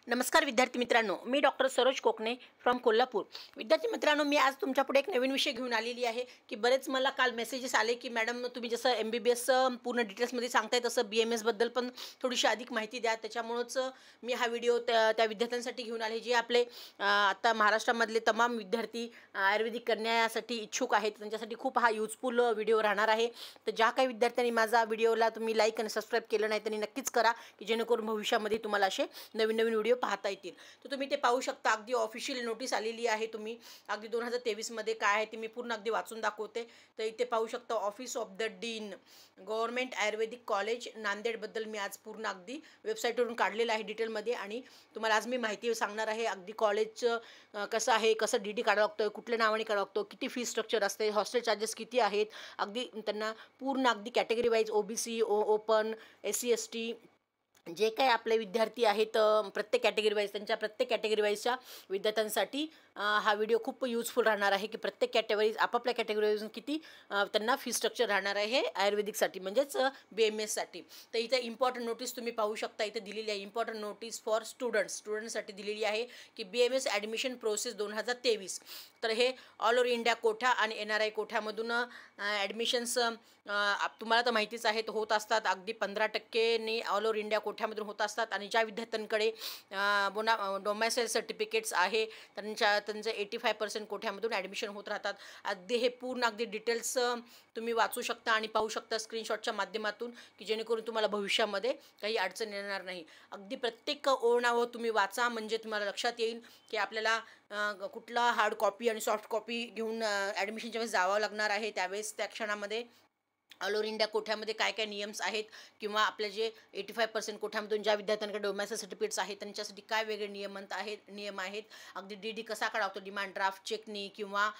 नमस्कार विद्यार्थी मित्रांनो, मी डॉक्टर सरोज कोकणे फ्रॉम कोल्हापूर। विद्यार्थी मित्रांनो, मी आज तुमच्यापुढे एक नवीन विषय घेऊन आलेली आहे की बरेच मला काल मेसेजेस आले की मॅडम तुम्ही जसं MBBS पूर्ण डिटेल्समध्ये सांगताय तसं BMS बद्दल पण थोडीशी अधिक माहिती द्या। त्याच्यामुळेच मी हा व्हिडिओ त्या विद्यार्थ्यांसाठी घेऊन आले जे आपले आता महाराष्ट्रामधले तमाम विद्यार्थी आयुर्वेदिक करण्यासाठी इच्छुक आहेत। त्यांच्यासाठी खूप हा यूजफुल व्हिडिओ राहणार आहे। तर ज्या काही विद्यार्थ्यांनी माझा व्हिडिओला तुम्ही लाईक आणि सबस्क्राईब केलं नाही त्यांनी नक्कीच करा की जेणेकरून भविष्यामध्ये तुम्हाला असे नवीन नवीन व्हिडिओ पाहता येतील। तर तुम्ही ते पाहू शकता, अगदी ऑफिशियल नोटीस आलेली आहे। तुम्ही अगदी 2023 मध्ये काय आहे ते मी पूर्ण अगदी वाचून दाखवते। तर इथे पाहू शकता, office of the dean government Ayurvedic college Nanded बद्दल मी आज पूर्ण अगदी वेबसाईटवरून काढलेलं आहे डिटेलमध्ये आणि तुम्हाला आज मी माहिती सांगणार आहे। अगदी कॉलेजचं कसं आहे, कसं DD काढावं लागतं, कुठल्या नावाने काढावं लागतं, किती फी स्ट्रक्चर असते, हॉस्टेल चार्जेस किती आहेत, अगदी त्यांना पूर्ण अगदी category wise OBC open SC ST जे काही आपले विद्यार्थी आहेत प्रत्येक कॅटेगरी वाईज त्यांच्या प्रत्येक कॅटेगरी वाईजच्या विद्यार्थ्यांसाठी हा व्हिडिओ खूप यूजफुल राहणार आहे की प्रत्येक कॅटेगरीज आपापल्या कॅटेगरी वाईज किती त्यांना फी स्ट्रक्चर राहणार आहे आयुर्वेदिकसाठी म्हणजेच BMS साठी। तर इथे इम्पॉर्टंट नोटीस तुम्ही पाहू शकता, इथे दिलेली आहे इम्पॉर्टंट नोटीस फॉर स्टुडंट्ससाठी दिलेली आहे की BMS ॲडमिशन प्रोसेस 2023। तर हे ऑल ओव्हर इंडिया कोठा आणि NRI कोठ्यामधून ॲडमिशन्स तुम्हाला तर माहितीच आहेत होत असतात। अगदी 15% ऑल ओव्हर इंडिया कोठ्यामधून होत असतात आणि ज्या विद्यार्थ्यांकडे डोमॅसाईल सर्टिफिकेट्स आहे त्यांचं 85% कोठ्यामधून ॲडमिशन होत राहतात। अगदी हे पूर्ण अगदी डिटेल्स तुम्ही वाचू शकता आणि पाहू शकता स्क्रीनशॉटच्या माध्यमातून की जेणेकरून तुम्हाला भविष्यामध्ये काही अडचण येणार नाही। अगदी प्रत्येक ओळणावर तुम्ही वाचा म्हणजे तुम्हाला लक्षात येईल की आपल्याला कुठला हार्ड कॉपी आणि सॉफ्ट कॉपी घेऊन ॲडमिशनच्या वेळेस जावं लागणार आहे। त्यावेळेस त्या क्षणामध्ये ऑल ओव्हर इंडिया कोठ्यामध्ये काय काय नियम्स आहेत किंवा आपले जे 85% कोठ्यामधून ज्या विद्यार्थ्यांकडे डोमॅसाईल सर्टिफिकेट्स आहेत त्यांच्यासाठी काय वेगळे नियम आहेत। अगदी DD कसा काढावा लागतो, डिमांड ड्राफ्ट चेकनी किंवा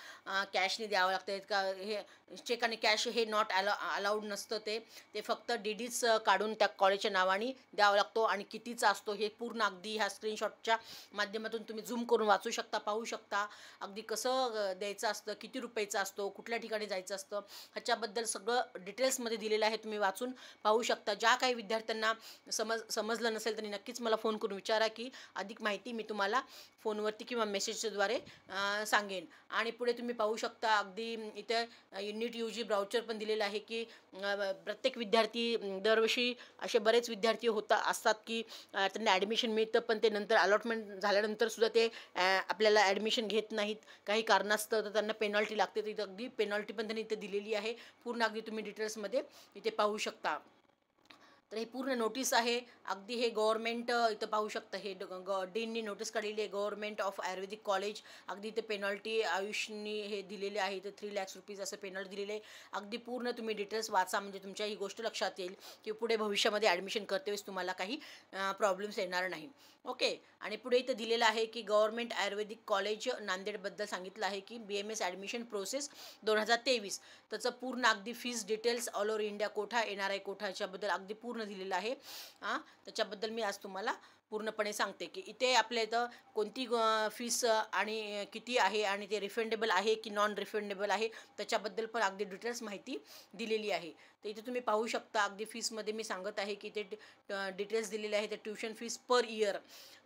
कॅशनी द्यावं लागतं का, हे चेक आणि कॅश हे नॉट अलाउड नसतं, ते फक्त DDच काढून त्या कॉलेजच्या नावाने द्यावा लागतो आणि कितीचा असतो हे पूर्ण अगदी ह्या स्क्रीनशॉटच्या माध्यमातून तुम्ही झूम करून वाचू शकता, पाहू शकता अगदी कसं द्यायचं असतं, किती रुपयाचं असतो, कुठल्या ठिकाणी जायचं असतं ह्याच्याबद्दल सगळं डिटेल्समध्ये दिलेलं आहे। तुम्ही वाचून पाहू शकता। ज्या काही विद्यार्थ्यांना समजलं नसेल त्यांनी नक्कीच मला फोन करून विचारा की अधिक माहिती मी तुम्हाला फोनवरती किंवा मेसेजद्वारे सांगेन। आणि पुढे तुम्ही पाहू शकता अगदी इथे नीट UG ब्राउचर पण दिलेलं आहे की प्रत्येक विद्यार्थी दरवर्षी असे बरेच विद्यार्थी असतात की त्यांना ॲडमिशन मिळतं पण ते नंतर अलॉटमेंट झाल्यानंतर सुद्धा ते आपल्याला ॲडमिशन घेत नाहीत काही कारणास्तव, तर त्यांना पेनॉल्टी लागते। तर इथं अगदी पेनॉल्टी पण त्यांनी इथे दिलेली आहे पूर्ण अगदी तुम्ही डिटेल्समध्ये इथे पाहू शकता। तर हे पूर्ण नोटीस आहे अगदी हे गव्हर्नमेंट इथं पाहू शकता हे डीननी नोटीस काढलेली आहे गव्हर्नमेंट ऑफ आयुर्वेदिक कॉलेज। अगदी इथे पेनॉल्टी आयुषनी हे दिलेले आहे, इथं 3 लाख रुपीज असं पेनल्टी दिलेले आहे। अगदी पूर्ण तुम्ही डिटेल्स वाचा म्हणजे तुमच्या ही गोष्ट लक्षात येईल की पुढे भविष्यामध्ये ॲडमिशन करतेवेळेस तुम्हाला काही प्रॉब्लेम्स येणार नाही। ओके, आणि पुढे इथं दिलेलं आहे की गव्हर्नमेंट आयुर्वेदिक कॉलेज नांदेडबद्दल सांगितलं आहे की BMS ॲडमिशन प्रोसेस 2023 त्याचं पूर्ण अगदी fees details all over India कोठा NRI कोठाच्याबद्दल अगदी पूर्ण दिलेलं आहे। त्याच्याबद्दल मी आज तुम्हाला पूर्णपणे सांगते की इथे आपल्या इथं कोणती फीस आणि किती आहे आणि ते रिफंडेबल आहे की नॉन रिफंडेबल आहे त्याच्याबद्दल पण अगदी डिटेल्स माहिती दिलेली आहे। तर इथे तुम्ही पाहू शकता अगदी फीसमध्ये मी सांगत आहे की ते डिटेल्स दिलेले आहे। ते ट्युशन फीस पर इयर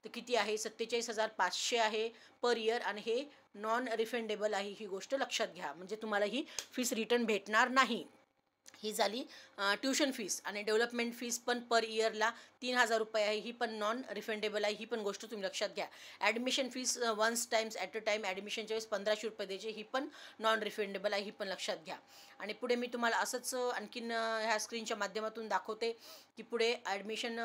तर किती आहे, 47,500 आहे पर इयर आणि हे नॉन रिफंडेबल आहे। ही गोष्ट लक्षात घ्या म्हणजे तुम्हाला ही फीस रिटर्न भेटणार नाही। ही झाली ट्युशन फीस आणि डेव्हलपमेंट फीस पण पर इयरला 3,000 रुपये आहे, ही पण नॉन रिफंडेबल आहे। ही पण गोष्ट तुम्ही लक्षात घ्या। Admission fees once times at a time ॲडमिशनच्या वेळेस 1,500 रुपये द्यायचे, ही पण नॉन रिफंडेबल आहे, ही पण लक्षात घ्या। आणि पुढे मी तुम्हाला असंच आणखीन ह्या स्क्रीनच्या माध्यमातून दाखवते की पुढे ॲडमिशन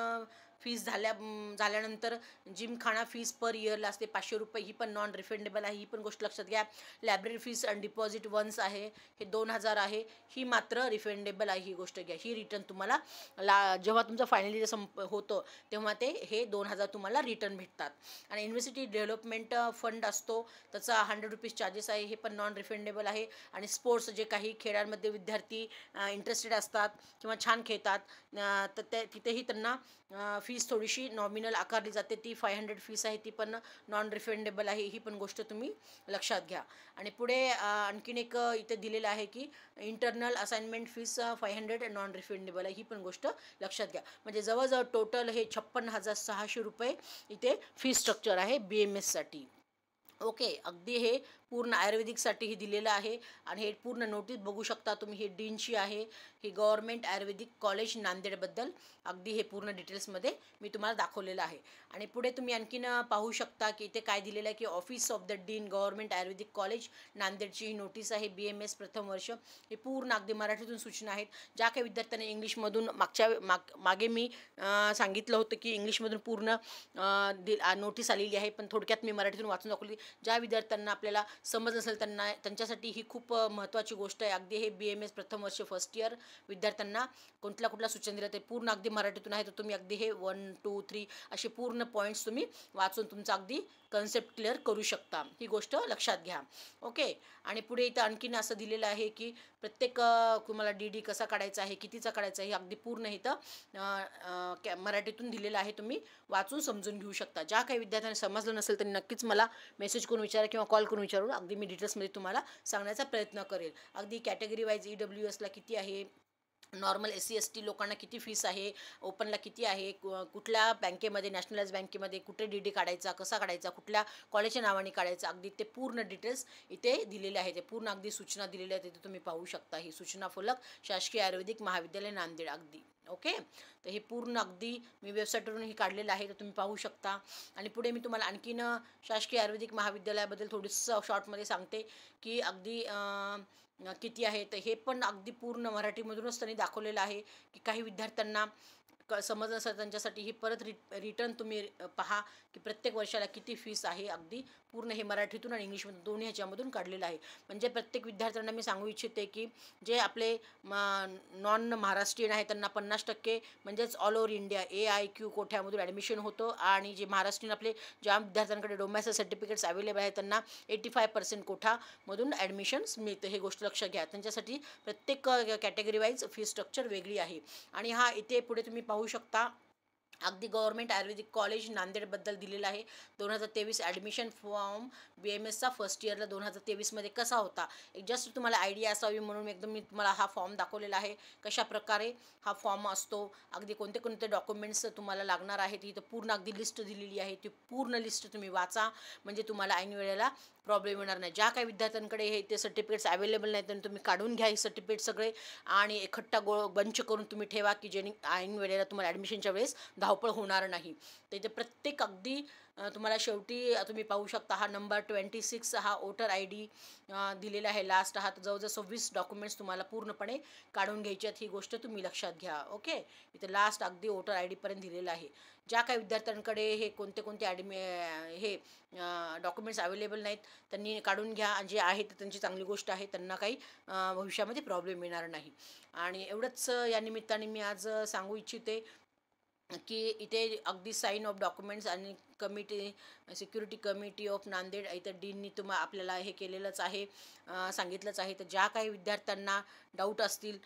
फीस झाल्यानंतर जिमखाना फीस पर इयरला असते 500 रुपये, ही पण नॉन रिफंडेबल आहे, ही पण गोष्ट लक्षात घ्या। लायब्ररी फीस आणि डिपॉझिट वन्स आहे हे 2,000 आहे, ही मात्र रिफंडेबल आहे, ही गोष्ट घ्या। ही रिटर्न तुम्हाला जेव्हा तुमचं फायनली होतं तेव्हा हे 2,000 तुम्हाला रिटर्न भेटतात। आणि युनिव्हर्सिटी डेव्हलपमेंट फंड असतो त्याचा 100 रुपीज चार्जेस आहे, हे पण नॉन रिफंडेबल आहे। आणि स्पोर्ट्स जे काही खेळांमध्ये विद्यार्थी इंटरेस्टेड असतात किंवा छान खेळतात तर तिथेही त्यांना फी फीस थोडीशी नॉमिनल आकारली जाते, ती 500 फीस आहे, ती पण नॉन रिफंडेबल आहे, ही पण गोष्ट तुम्ही लक्षात घ्या. आणि पुढे आणखीन एक इथे दिलेलं आहे की internal assignment fees 500 non refundable आहे, ही पण गोष्ट लक्षात घ्या. म्हणजे जवळजवळ टोटल हे 56,600 रुपये इथे फी स्ट्रक्चर आहे BMSसाठी. ओके, अगदी हे पूर्ण आयुर्वेदिकसाठीही दिलेलं आहे. आणि हे पूर्ण नोटीस बघू शकता तुम्ही, हे डीनची आहे, ही गव्हर्मेंट आयुर्वेदिक कॉलेज नांदेडबद्दल अगदी हे पूर्ण डिटेल्समध्ये मी तुम्हाला दाखवलेलं आहे. आणि पुढे तुम्ही आणखीन पाहू शकता की इथे काय दिलेलं आहे की office of the dean government Ayurvedic college नांदेडची ही नोटीस आहे, BMS प्रथम वर्ष. हे पूर्ण अगदी मराठीतून सूचना आहेत. ज्या काही विद्यार्थ्यांनी इंग्लिशमधून मागे मी सांगितलं होतं की इंग्लिशमधून पूर्ण नोटीस आलेली आहे, पण थोडक्यात मी मराठीतून वाचून दाखवली. ज्या विद्यार्थ्यांना आपल्याला समज नसेल त्यांच्यासाठी ही खूप महत्त्वाची गोष्ट आहे. अगदी हे BMS प्रथम वर्ष फर्स्ट इयर विद्यार्थ्यांना कुठल्या सूचना दिल्या ते पूर्ण अगदी मराठीतून आहे. तर तुम्ही अगदी हे 1, 2, 3 असे पूर्ण पॉईंट्स तुम्ही वाचून तुमचं अगदी कन्सेप्ट क्लिअर करू शकता, ही गोष्ट लक्षात घ्या. ओके. आणि पुढे इथं आणखीन असं दिलेलं आहे की प्रत्येक तुम्हाला DD कसा काढायचा आहे, कितीचा काढायचा आहे, हे अगदी पूर्ण इथं मराठीतून दिलेलं आहे, तुम्ही वाचून समजून घेऊ शकता. ज्या काही विद्यार्थ्यांना समजलं नसेल त्यांनी नक्कीच मला मेसेज करून विचारा किंवा कॉल करून विचारून अगदी मी डिटेल्समध्ये तुम्हाला सांगण्याचा प्रयत्न करेल. अगदी कॅटेगरी वाईज EWSला किती आहे, नॉर्मल SC ST लोकांना किती फीस आहे, ओपनला किती आहे, कुठल्या बँकेमध्ये, नॅशनलाइज बँकेमध्ये कुठे DD काढायचा, कसा काढायचा, कुठल्या कॉलेजच्या नावाने काढायचा, अगदी ते पूर्ण डिटेल्स इथे दिलेले आहेत. ते पूर्ण अगदी सूचना दिलेल्या आहेत, तिथे तुम्ही पाहू शकता. ही सूचना फलक शासकीय आयुर्वेदिक महाविद्यालय नांदेड अगदी. ओके. तर हे पूर्ण अगदी मी वेबसाईटवरून हे काढलेलं आहे, तर तुम्ही पाहू शकता. आणि पुढे मी तुम्हाला आणखीन शासकीय आयुर्वेदिक महाविद्यालयाबद्दल थोडंसं शॉर्टमध्ये सांगते की अगदी किती आहे. तर हे पण अगदी पूर्ण मराठीमधूनच त्यांनी दाखवलेलं आहे की काही विद्यार्थ्यांना समज नसेल त्यांच्यासाठी ही परत रिटर्न तुम्ही पहा की प्रत्येक वर्षाला किती फीस आहे. अगदी पूर्ण हे मराठीतून आणि इंग्लिशमधून दोन्ही ह्याच्यामधून काढलेलं आहे. म्हणजे प्रत्येक विद्यार्थ्यांना मी सांगू इच्छिते की जे आपले नॉन महाराष्ट्रीयन आहे त्यांना 50% म्हणजेच ऑल ओव्हर इंडिया AIQ कोठ्यामधून ॲडमिशन होतं. आणि जे महाराष्ट्रीयन आपले ज्या विद्यार्थ्यांकडे डोमॅसेल सर्टिफिकेट्स अवेलेबल आहेत त्यांना 85% कोठामधून ॲडमिशन्स मिळतं. हे गोष्ट लक्ष घ्या. त्यांच्यासाठी प्रत्येक कॅटेगरी वाईज फी स्ट्रक्चर वेगळी आहे. आणि हा इथे पुढे तुम्ही पाहू शकता अगदी गव्हर्मेंट आयुर्वेदिक कॉलेज नांदेडबद्दल दिलेलं आहे. 2023 ॲडमिशन फॉर्म BMSचा फर्स्ट इयरला 2023मध्ये कसा होता, एक जस्ट तुम्हाला आयडिया असावी म्हणून एकदम मी तुम्हाला हा फॉर्म दाखवलेला आहे. कशा प्रकारे हा फॉर्म असतो, अगदी कोणते कोणते डॉक्युमेंट्स तुम्हाला लागणार आहेत, इथं पूर्ण अगदी लिस्ट दिलेली आहे. ती पूर्ण लिस्ट तुम्ही वाचा, म्हणजे तुम्हाला ऐन वेळेला प्रॉब्लेम येणार नाही. ज्या काही विद्यार्थ्यांकडे हे ते सर्टिफिकेट्स अवेलेबल नाहीत त्यांनी तुम्ही काढून घ्या हे सर्टिफिकेट सगळे आणि एकट्ठा बंच करून तुम्ही ठेवा की जेणे ऐन वेळेला तुम्हाला ॲडमिशनच्या वेळेस धावपळ होणार नाही. तर इथे प्रत्येक अगदी तुम्हाला शेवटी तुम्ही पाहू शकता हा नंबर 26 हा वोटर ID दिलेला आहे लास्ट. हा जवळजवळ 26 डॉक्युमेंट्स तुम्हाला पूर्णपणे काढून घ्यायचे आहेत, ही गोष्ट तुम्ही लक्षात घ्या. ओके. इथे लास्ट अगदी वोटर ID पर्यंत दिलेलं आहे. ज्या काही विद्यार्थ्यांकडे हे कोणते कोणते हे डॉक्युमेंट्स अवेलेबल नाहीत त्यांनी काढून घ्या, आणि जे आहेत त्यांची चांगली गोष्ट आहे, त्यांना काही भविष्यामध्ये प्रॉब्लेम येणार नाही. आणि एवढंच या निमित्ताने मी आज सांगू इच्छिते की इथे अगदी साईन ऑफ डॉक्युमेंट्स आणि committee security committee of Nanded इथं डीननी आपल्याला हे केलेलंच आहे, सांगितलंच आहे. तर ज्या काही विद्यार्थ्यांना डाऊट असतील